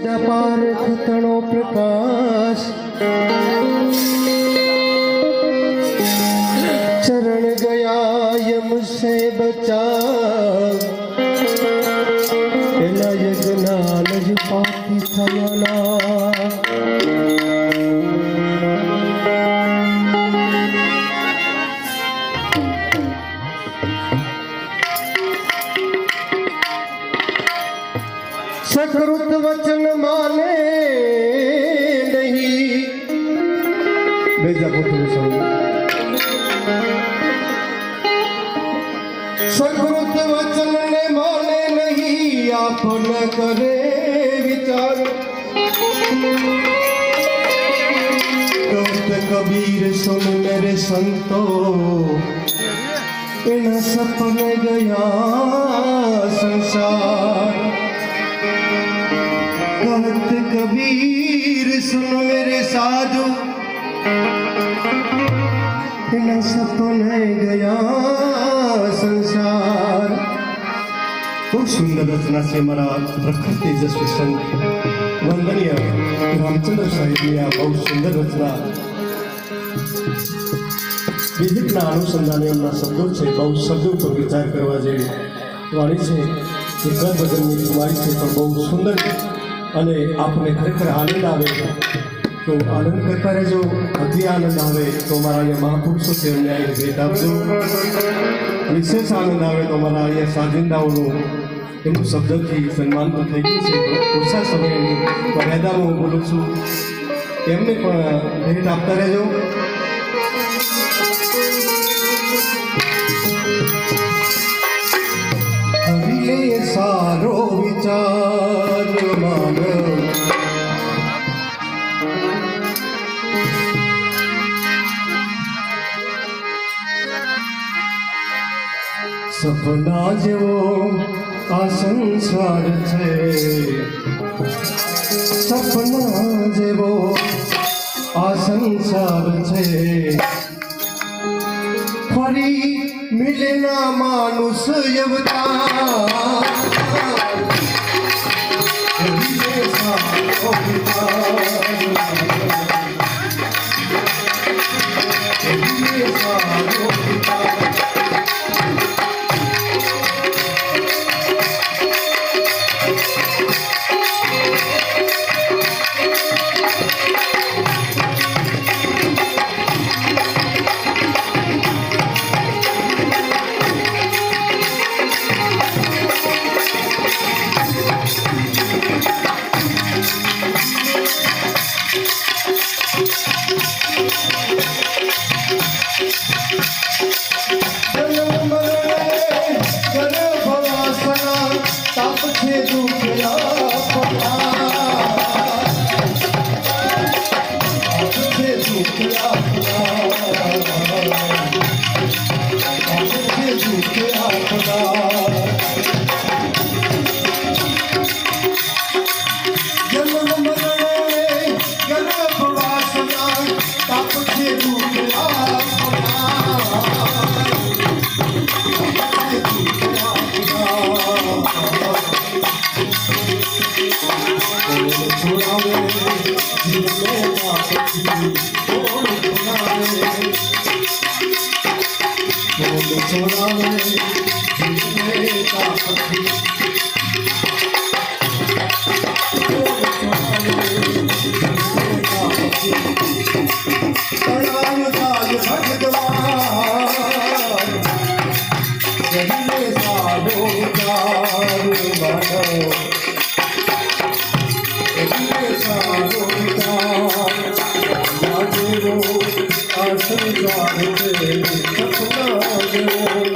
पार खतनो प्रकाश चरण गया यम से बचा एला यज्ञना लज पाती थयाना सकृत वचन माने नहीं बेजा सकृत वचन ने माने नहीं आप न करे विचार कहत कबीर सुन मेरे संतो इन सपन गया संसार कहत कबीर सुन मेरे साधु इन सपन गया संसार। बहुत सुंदर रचना से हमारा प्रखर तेजस्वी संत वंदनीय रामचंद्र साहिब ने बहुत सुंदर रचना विधिकना अनुसंधाने एमना शब्दों से बहुत शब्दों पर विचार करवा जेवी वाणी से गद बदननी तुम्हारी से तो बहुत सुंदर અને આપને ખરેખર આનંદ આવે તો આનંદ કરતા રહેજો અતિ આનંદ આવે તો મારા અહીંયા મહાપુરુષો છે એમને અહીં ભેટ આપજો વિશેષ આનંદ આવે તો મારા અહીંયા સાજિંદાઓનું એમનું શબ્દથી સન્માન પણ થઈ ગયું છે ઓછા સમયની મર્યાદામાં હું બોલું છું એમને પણ ભેટ આપતા રહેજો હરિલે સારો વિચાર માનવ સપના જેવો આ સંસાર છે સપના જેવો આ સંસાર છે ફરી મિલે ના માનુષ અવતાર I